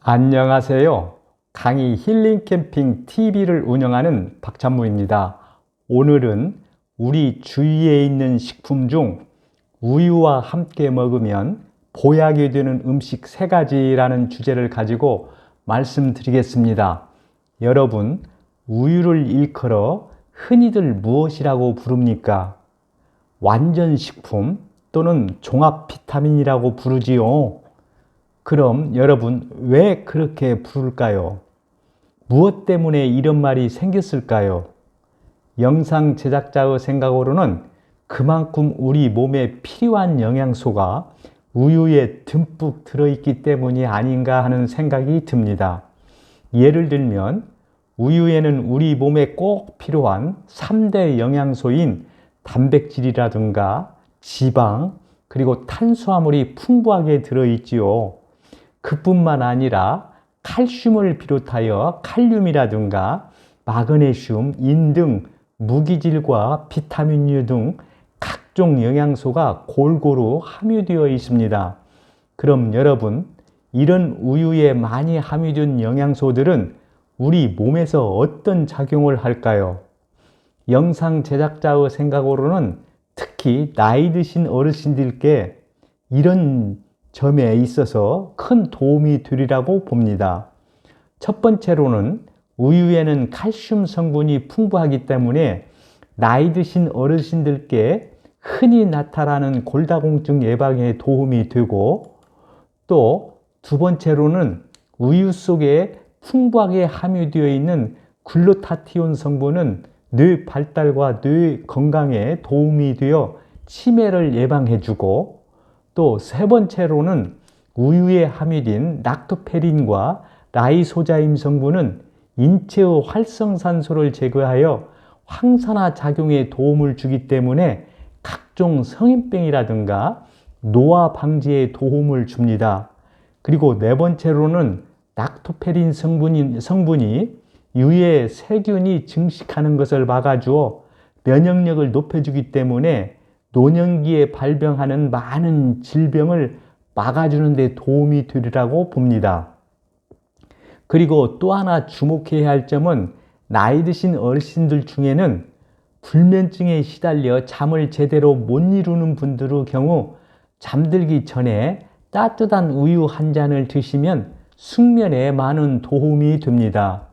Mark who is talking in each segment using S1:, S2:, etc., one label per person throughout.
S1: 안녕하세요. 강의 힐링 캠핑 TV를 운영하는 박찬무입니다. 오늘은 우리 주위에 있는 식품 중 우유와 함께 먹으면 보약이 되는 음식 3가지라는 주제를 가지고 말씀드리겠습니다. 여러분, 우유를 일컬어 흔히들 무엇이라고 부릅니까? 완전식품 또는 종합 비타민이라고 부르지요. 그럼 여러분, 왜 그렇게 부를까요? 무엇 때문에 이런 말이 생겼을까요? 영상 제작자의 생각으로는 그만큼 우리 몸에 필요한 영양소가 우유에 듬뿍 들어있기 때문이 아닌가 하는 생각이 듭니다. 예를 들면 우유에는 우리 몸에 꼭 필요한 3대 영양소인 단백질이라든가 지방, 그리고 탄수화물이 풍부하게 들어있지요. 그뿐만 아니라 칼슘을 비롯하여 칼륨이라든가 마그네슘, 인 등 무기질과 비타민류 등 각종 영양소가 골고루 함유되어 있습니다. 그럼 여러분, 이런 우유에 많이 함유된 영양소들은 우리 몸에서 어떤 작용을 할까요? 영상 제작자의 생각으로는 특히 나이 드신 어르신들께 이런 점에 있어서 큰 도움이 되리라고 봅니다. 첫 번째로는 우유에는 칼슘 성분이 풍부하기 때문에 나이 드신 어르신들께 흔히 나타나는 골다공증 예방에 도움이 되고, 또 두 번째로는 우유 속에 풍부하게 함유되어 있는 글루타티온 성분은 뇌 발달과 뇌 건강에 도움이 되어 치매를 예방해주고, 또 세 번째로는 우유에 함유된 락토페린과 라이소자임 성분은 인체의 활성산소를 제거하여 항산화 작용에 도움을 주기 때문에 각종 성인병이라든가 노화 방지에 도움을 줍니다. 그리고 네 번째로는 락토페린 성분이 유해 세균이 증식하는 것을 막아주어 면역력을 높여주기 때문에 노년기에 발병하는 많은 질병을 막아주는 데 도움이 되리라고 봅니다. 그리고 또 하나 주목해야 할 점은 나이 드신 어르신들 중에는 불면증에 시달려 잠을 제대로 못 이루는 분들의 경우 잠들기 전에 따뜻한 우유 한 잔을 드시면 숙면에 많은 도움이 됩니다.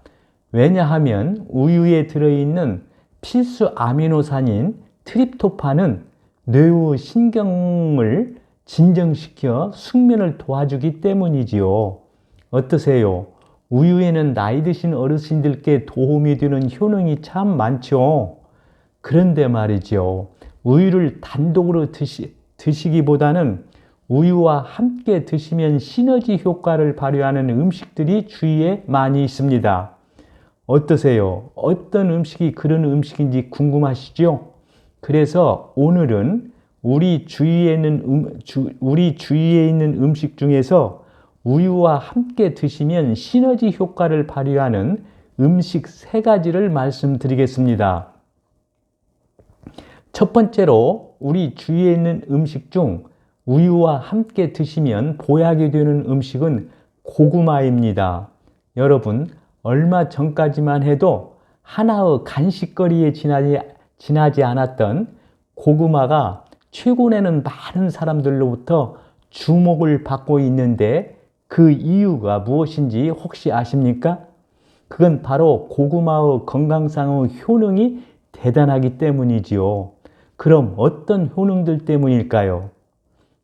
S1: 왜냐하면 우유에 들어있는 필수 아미노산인 트립토판은 뇌의 신경을 진정시켜 숙면을 도와주기 때문이지요. 어떠세요? 우유에는 나이 드신 어르신들께 도움이 되는 효능이 참 많죠. 그런데 말이죠, 우유를 단독으로 드시기보다는 우유와 함께 드시면 시너지 효과를 발휘하는 음식들이 주위에 많이 있습니다. 어떠세요? 어떤 음식이 그런 음식인지 궁금하시죠? 그래서 오늘은 우리 주위에 있는 음식 중에서 우유와 함께 드시면 시너지 효과를 발휘하는 음식 3가지를 말씀드리겠습니다. 첫 번째로 우리 주위에 있는 음식 중 우유와 함께 드시면 보약이 되는 음식은 고구마입니다. 여러분, 얼마 전까지만 해도 하나의 간식거리에 지나지 않았던 고구마가 최근에는 많은 사람들로부터 주목을 받고 있는데 그 이유가 무엇인지 혹시 아십니까? 그건 바로 고구마의 건강상의 효능이 대단하기 때문이지요. 그럼 어떤 효능들 때문일까요?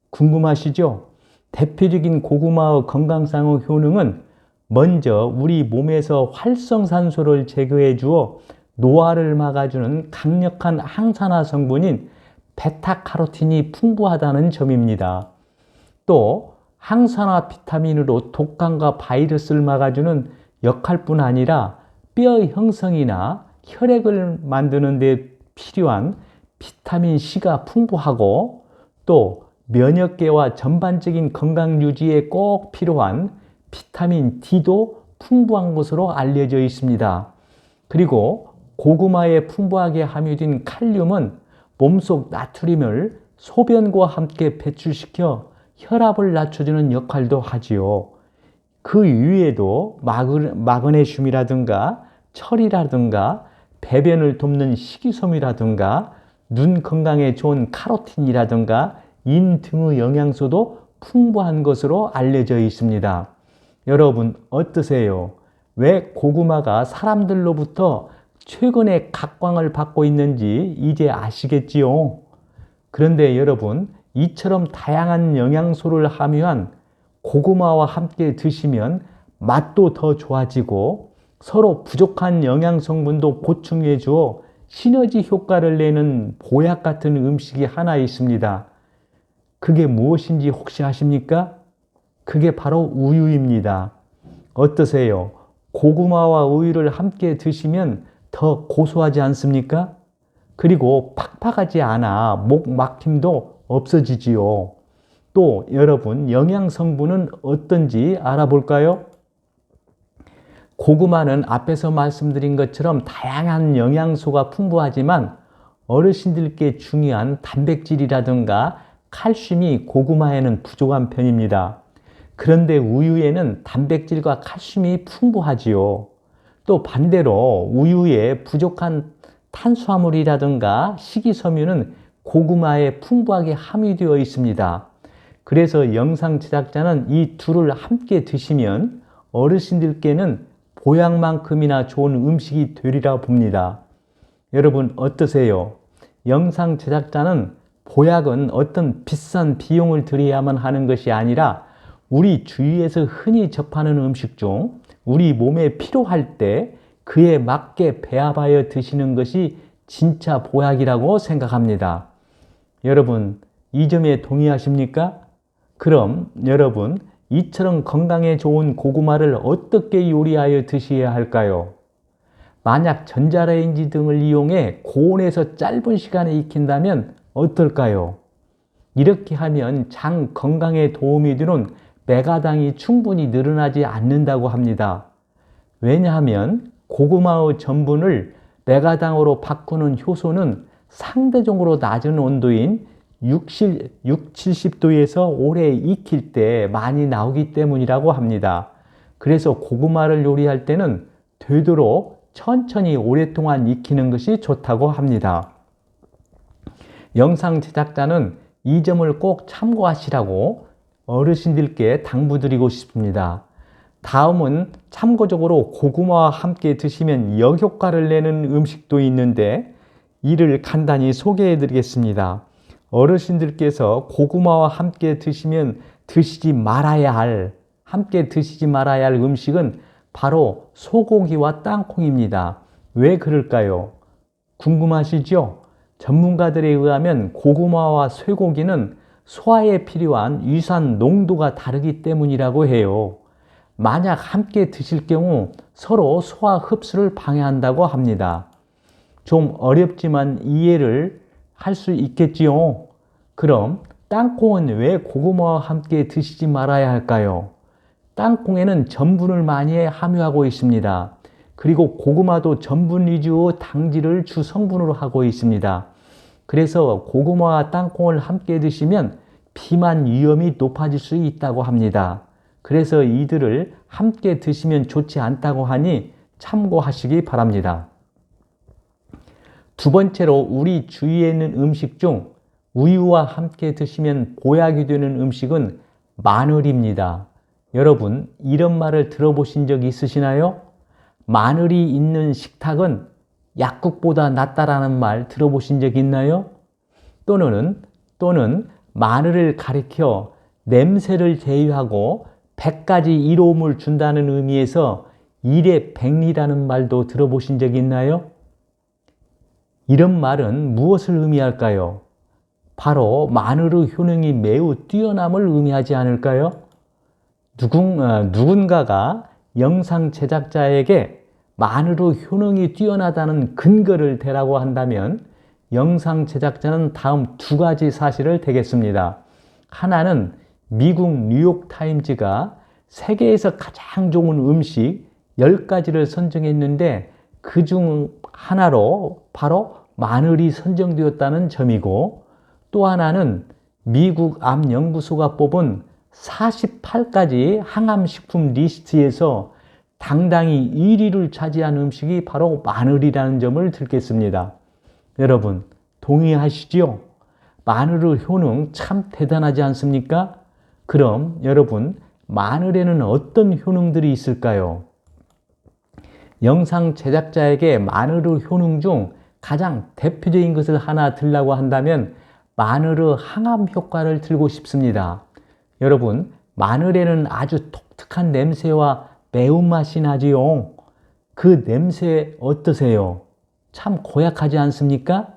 S1: 궁금하시죠? 대표적인 고구마의 건강상의 효능은 먼저 우리 몸에서 활성산소를 제거해 주어 노화를 막아주는 강력한 항산화 성분인 베타카로틴이 풍부하다는 점입니다. 또 항산화 비타민으로 독감과 바이러스를 막아주는 역할뿐 아니라 뼈 형성이나 혈액을 만드는 데 필요한 비타민 C가 풍부하고, 또 면역계와 전반적인 건강 유지에 꼭 필요한 비타민 D도 풍부한 것으로 알려져 있습니다. 그리고 고구마에 풍부하게 함유된 칼륨은 몸속 나트륨을 소변과 함께 배출시켜 혈압을 낮춰주는 역할도 하지요. 그 이외에도 마그네슘이라든가 철이라든가 배변을 돕는 식이섬유라든가 눈 건강에 좋은 카로틴이라든가 인 등의 영양소도 풍부한 것으로 알려져 있습니다. 여러분 어떠세요? 왜 고구마가 사람들로부터 최근에 각광을 받고 있는지 이제 아시겠지요? 그런데 여러분, 이처럼 다양한 영양소를 함유한 고구마와 함께 드시면 맛도 더 좋아지고 서로 부족한 영양 성분도 보충해 주어 시너지 효과를 내는 보약 같은 음식이 하나 있습니다. 그게 무엇인지 혹시 아십니까? 그게 바로 우유입니다. 어떠세요? 고구마와 우유를 함께 드시면 더 고소하지 않습니까? 그리고 팍팍하지 않아 목 막힘도 없어지지요. 또 여러분, 영양 성분은 어떤지 알아볼까요? 고구마는 앞에서 말씀드린 것처럼 다양한 영양소가 풍부하지만 어르신들께 중요한 단백질이라든가 칼슘이 고구마에는 부족한 편입니다. 그런데 우유에는 단백질과 칼슘이 풍부하지요. 또 반대로 우유에 부족한 탄수화물이라든가 식이섬유는 고구마에 풍부하게 함유되어 있습니다. 그래서 영상 제작자는 이 둘을 함께 드시면 어르신들께는 보약만큼이나 좋은 음식이 되리라 봅니다. 여러분 어떠세요? 영상 제작자는 보약은 어떤 비싼 비용을 들여야만 하는 것이 아니라 우리 주위에서 흔히 접하는 음식 중 우리 몸에 필요할 때 그에 맞게 배합하여 드시는 것이 진짜 보약이라고 생각합니다. 여러분, 이 점에 동의하십니까? 그럼 여러분, 이처럼 건강에 좋은 고구마를 어떻게 요리하여 드셔야 할까요? 만약 전자레인지 등을 이용해 고온에서 짧은 시간에 익힌다면 어떨까요? 이렇게 하면 장 건강에 도움이 되는 메가당이 충분히 늘어나지 않는다고 합니다. 왜냐하면 고구마의 전분을 메가당으로 바꾸는 효소는 상대적으로 낮은 온도인 70도에서 오래 익힐 때 많이 나오기 때문이라고 합니다. 그래서 고구마를 요리할 때는 되도록 천천히 오랫동안 익히는 것이 좋다고 합니다. 영상 제작자는 이 점을 꼭 참고하시라고 어르신들께 당부드리고 싶습니다. 다음은 참고적으로 고구마와 함께 드시면 역효과를 내는 음식도 있는데 이를 간단히 소개해 드리겠습니다. 어르신들께서 고구마와 함께 함께 드시지 말아야 할 음식은 바로 소고기와 땅콩입니다. 왜 그럴까요? 궁금하시죠? 전문가들에 의하면 고구마와 쇠고기는 소화에 필요한 유산 농도가 다르기 때문이라고 해요. 만약 함께 드실 경우 서로 소화 흡수를 방해한다고 합니다. 좀 어렵지만 이해를 할 수 있겠지요? 그럼 땅콩은 왜 고구마와 함께 드시지 말아야 할까요? 땅콩에는 전분을 많이 함유하고 있습니다. 그리고 고구마도 전분 위주의 당질을 주 성분으로 하고 있습니다. 그래서 고구마와 땅콩을 함께 드시면 비만 위험이 높아질 수 있다고 합니다. 그래서 이들을 함께 드시면 좋지 않다고 하니 참고하시기 바랍니다. 두 번째로 우리 주위에 있는 음식 중 우유와 함께 드시면 보약이 되는 음식은 마늘입니다. 여러분, 이런 말을 들어보신 적 있으시나요? 마늘이 있는 식탁은 약국보다 낫다라는 말 들어보신 적 있나요? 또는 마늘을 가리켜 냄새를 제외하고 100가지 이로움을 준다는 의미에서 일의 백리라는 말도 들어보신 적 있나요? 이런 말은 무엇을 의미할까요? 바로 마늘의 효능이 매우 뛰어남을 의미하지 않을까요? 누군가가 영상 제작자에게 마늘의 효능이 뛰어나다는 근거를 대라고 한다면 영상 제작자는 다음 두 가지 사실을 대겠습니다. 하나는 미국 뉴욕타임즈가 세계에서 가장 좋은 음식 10가지를 선정했는데 그중 하나로 바로 마늘이 선정되었다는 점이고, 또 하나는 미국 암연구소가 뽑은 48가지 항암식품 리스트에서 당당히 1위를 차지한 음식이 바로 마늘이라는 점을 들겠습니다. 여러분, 동의하시죠? 마늘의 효능 참 대단하지 않습니까? 그럼 여러분, 마늘에는 어떤 효능들이 있을까요? 영상 제작자에게 마늘의 효능 중 가장 대표적인 것을 하나 들라고 한다면 마늘의 항암 효과를 들고 싶습니다. 여러분, 마늘에는 아주 독특한 냄새와 매운맛이 나지요. 그 냄새 어떠세요? 참 고약하지 않습니까?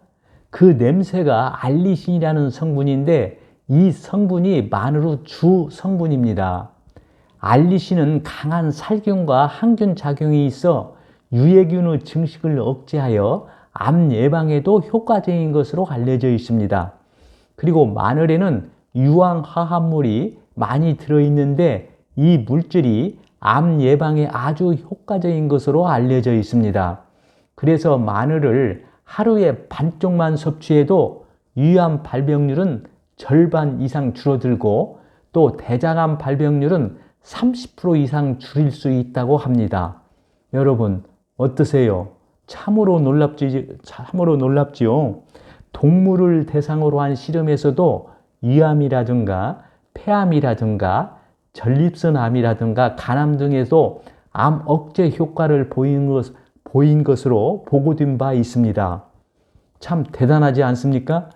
S1: 그 냄새가 알리신이라는 성분인데 이 성분이 마늘의 주 성분입니다. 알리신은 강한 살균과 항균 작용이 있어 유해균의 증식을 억제하여 암 예방에도 효과적인 것으로 알려져 있습니다. 그리고 마늘에는 유황화합물이 많이 들어있는데 이 물질이 암 예방에 아주 효과적인 것으로 알려져 있습니다. 그래서 마늘을 하루에 반쪽만 섭취해도 위암 발병률은 절반 이상 줄어들고 또 대장암 발병률은 30% 이상 줄일 수 있다고 합니다. 여러분, 어떠세요? 참으로 놀랍지요? 동물을 대상으로 한 실험에서도 위암이라든가 폐암이라든가 전립선암이라든가 간암 등에도 암 억제 효과를 보인 것으로 보고된 바 있습니다. 참 대단하지 않습니까?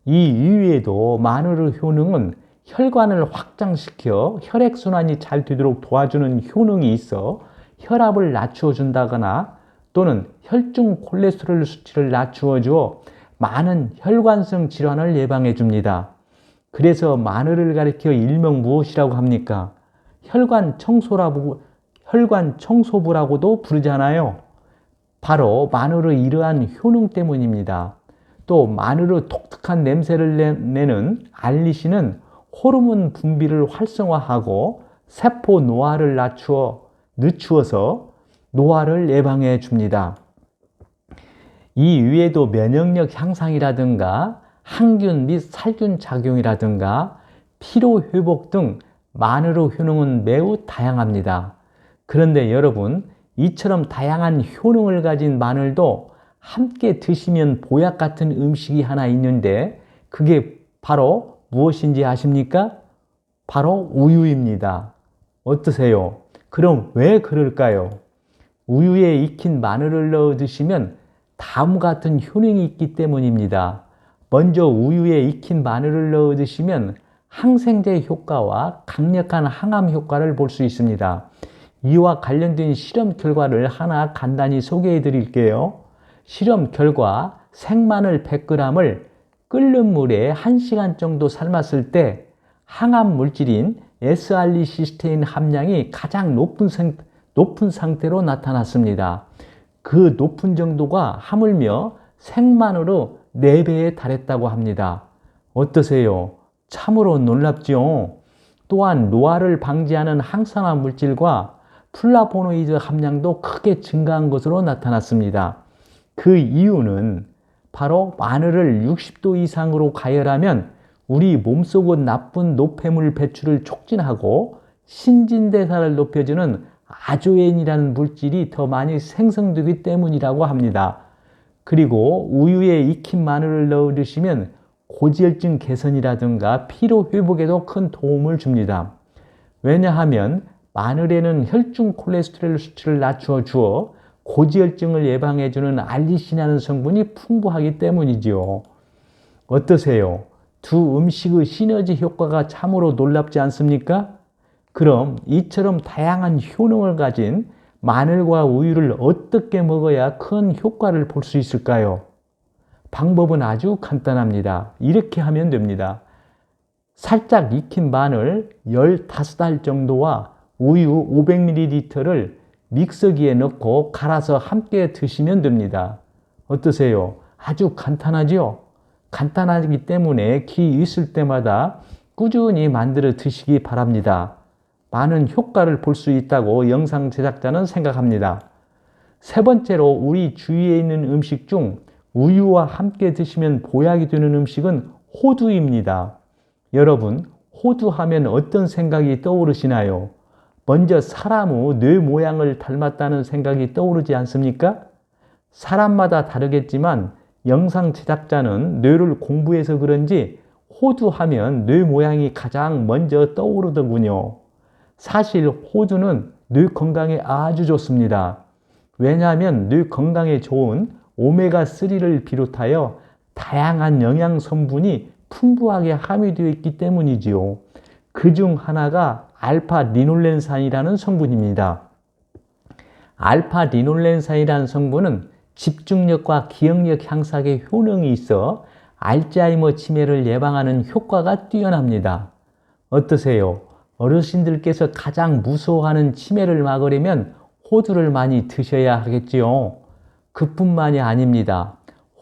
S1: 이 이외에도 마늘의 효능은 혈관을 확장시켜 혈액순환이 잘 되도록 도와주는 효능이 있어 혈압을 낮추어 준다거나 또는 혈중 콜레스테롤 수치를 낮추어 주어 많은 혈관성 질환을 예방해 줍니다. 그래서 마늘을 가리켜 일명 무엇이라고 합니까? 혈관 청소부라고도 부르잖아요. 바로 마늘의 이러한 효능 때문입니다. 또 마늘의 독특한 냄새를 내는 알리신은 호르몬 분비를 활성화하고 세포 노화를 늦추어서 노화를 예방해 줍니다. 이 위에도 면역력 향상이라든가 항균 및 살균 작용이라든가 피로 회복 등 마늘의 효능은 매우 다양합니다. 그런데 여러분, 이처럼 다양한 효능을 가진 마늘도 함께 드시면 보약 같은 음식이 하나 있는데 그게 바로 무엇인지 아십니까? 바로 우유입니다. 어떠세요? 그럼 왜 그럴까요? 우유에 익힌 마늘을 넣어 드시면 다음과 같은 효능이 있기 때문입니다. 먼저 우유에 익힌 마늘을 넣어 드시면 항생제 효과와 강력한 항암 효과를 볼 수 있습니다. 이와 관련된 실험 결과를 하나 간단히 소개해 드릴게요. 실험 결과 생마늘 100g을 끓는 물에 1시간 정도 삶았을 때 항암 물질인 S알리시스테인 함량이 가장 높은 상태로 나타났습니다. 그 높은 정도가 하물며 생마늘의 4배에 달했다고 합니다. 어떠세요? 참으로 놀랍지요? 또한 노화를 방지하는 항산화 물질과 플라보노이드 함량도 크게 증가한 것으로 나타났습니다. 그 이유는 바로 마늘을 60도 이상으로 가열하면 우리 몸속의 나쁜 노폐물 배출을 촉진하고 신진대사를 높여주는 아조엔이라는 물질이 더 많이 생성되기 때문이라고 합니다. 그리고 우유에 익힌 마늘을 넣어 드시면 고지혈증 개선이라든가 피로 회복에도 큰 도움을 줍니다. 왜냐하면 마늘에는 혈중 콜레스테롤 수치를 낮추어 주어 고지혈증을 예방해주는 알리신이라는 성분이 풍부하기 때문이지요. 어떠세요? 두 음식의 시너지 효과가 참으로 놀랍지 않습니까? 그럼 이처럼 다양한 효능을 가진 마늘과 우유를 어떻게 먹어야 큰 효과를 볼 수 있을까요? 방법은 아주 간단합니다. 이렇게 하면 됩니다. 살짝 익힌 마늘 15알 정도와 우유 500ml를 믹서기에 넣고 갈아서 함께 드시면 됩니다. 어떠세요? 아주 간단하죠? 간단하기 때문에 기회 있을 때마다 꾸준히 만들어 드시기 바랍니다. 많은 효과를 볼 수 있다고 영상 제작자는 생각합니다. 세 번째로 우리 주위에 있는 음식 중 우유와 함께 드시면 보약이 되는 음식은 호두입니다. 여러분, 호두 하면 어떤 생각이 떠오르시나요? 먼저 사람의 뇌 모양을 닮았다는 생각이 떠오르지 않습니까? 사람마다 다르겠지만 영상 제작자는 뇌를 공부해서 그런지 호두 하면 뇌 모양이 가장 먼저 떠오르더군요. 사실 호두는 뇌 건강에 아주 좋습니다. 왜냐하면 뇌 건강에 좋은 오메가3를 비롯하여 다양한 영양 성분이 풍부하게 함유되어 있기 때문이지요. 그중 하나가 알파리놀렌산이라는 성분입니다. 알파리놀렌산이라는 성분은 집중력과 기억력 향상에 효능이 있어 알츠하이머 치매를 예방하는 효과가 뛰어납니다. 어떠세요? 어르신들께서 가장 무서워하는 치매를 막으려면 호두를 많이 드셔야 하겠지요. 그뿐만이 아닙니다.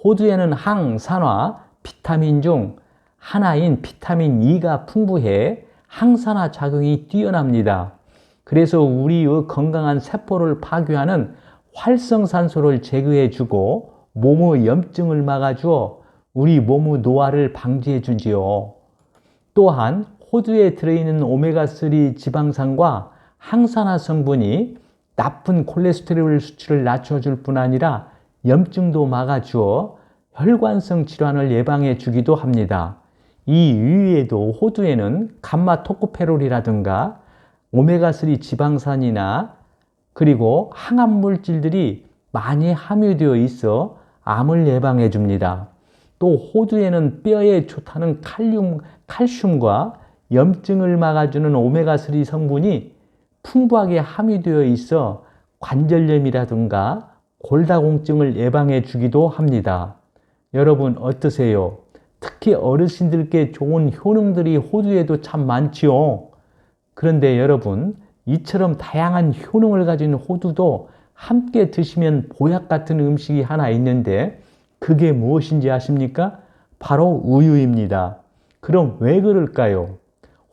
S1: 호두에는 항산화, 비타민 중 하나인 비타민 E가 풍부해 항산화 작용이 뛰어납니다. 그래서 우리의 건강한 세포를 파괴하는 활성산소를 제거해주고 몸의 염증을 막아주어 우리 몸의 노화를 방지해주지요. 또한 호두에 들어있는 오메가3 지방산과 항산화 성분이 나쁜 콜레스테롤 수치를 낮춰줄 뿐 아니라 염증도 막아주어 혈관성 질환을 예방해 주기도 합니다. 이 이외에도 호두에는 감마토코페롤이라든가 오메가3 지방산이나 그리고 항암 물질들이 많이 함유되어 있어 암을 예방해 줍니다. 또 호두에는 뼈에 좋다는 칼슘과 염증을 막아주는 오메가3 성분이 풍부하게 함유되어 있어 관절염이라든가 골다공증을 예방해 주기도 합니다. 여러분 어떠세요? 특히 어르신들께 좋은 효능들이 호두에도 참 많지요. 그런데 여러분, 이처럼 다양한 효능을 가진 호두도 함께 드시면 보약 같은 음식이 하나 있는데 그게 무엇인지 아십니까? 바로 우유입니다. 그럼 왜 그럴까요?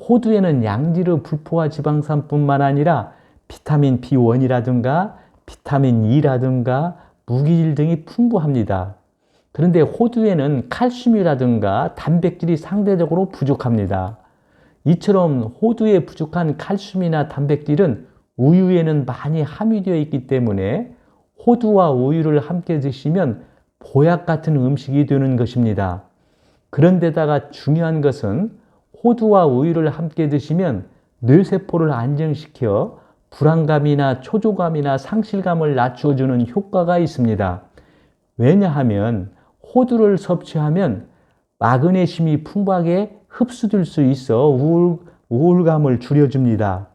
S1: 호두에는 양질의 불포화 지방산뿐만 아니라 비타민 B1이라든가 비타민 E라든가 무기질 등이 풍부합니다. 그런데 호두에는 칼슘이라든가 단백질이 상대적으로 부족합니다. 이처럼 호두에 부족한 칼슘이나 단백질은 우유에는 많이 함유되어 있기 때문에 호두와 우유를 함께 드시면 보약 같은 음식이 되는 것입니다. 그런데다가 중요한 것은 호두와 우유를 함께 드시면 뇌세포를 안정시켜 불안감이나 초조감이나 상실감을 낮춰주는 효과가 있습니다. 왜냐하면 호두를 섭취하면 마그네슘이 풍부하게 흡수될 수 있어 우울감을 줄여줍니다.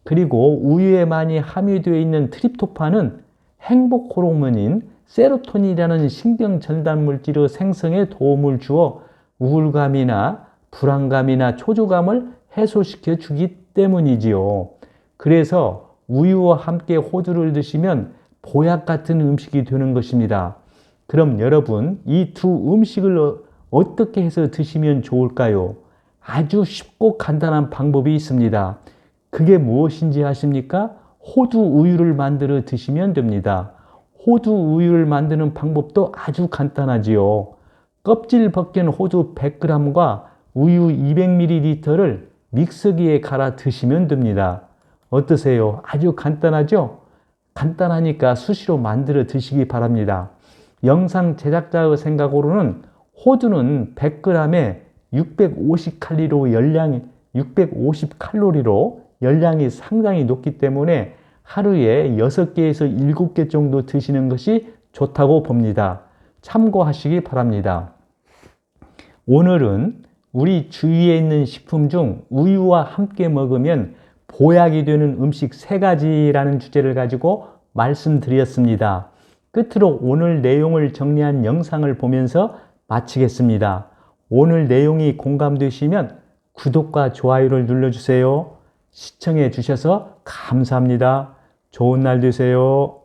S1: 그리고 우유에 많이 함유되어 있는 트립토판은 행복 호르몬인 세로토닌이라는 신경 전달 물질의 생성에 도움을 주어 우울감이나 불안감이나 초조감을 해소시켜 주기 때문이지요. 그래서 우유와 함께 호두를 드시면 보약 같은 음식이 되는 것입니다. 그럼 여러분, 이 두 음식을 어떻게 해서 드시면 좋을까요? 아주 쉽고 간단한 방법이 있습니다. 그게 무엇인지 아십니까? 호두 우유를 만들어 드시면 됩니다. 호두 우유를 만드는 방법도 아주 간단하지요. 껍질 벗긴 호두 100g과 우유 200ml를 믹서기에 갈아 드시면 됩니다. 어떠세요? 아주 간단하죠? 간단하니까 수시로 만들어 드시기 바랍니다. 영상 제작자의 생각으로는 호두는 100g에 650칼로리로 열량이 상당히 높기 때문에 하루에 6개에서 7개 정도 드시는 것이 좋다고 봅니다. 참고하시기 바랍니다. 오늘은 우리 주위에 있는 식품 중 우유와 함께 먹으면 보약이 되는 음식 3가지라는 주제를 가지고 말씀드렸습니다. 끝으로 오늘 내용을 정리한 영상을 보면서 마치겠습니다. 오늘 내용이 공감되시면 구독과 좋아요를 눌러주세요. 시청해 주셔서 감사합니다. 좋은 날 되세요.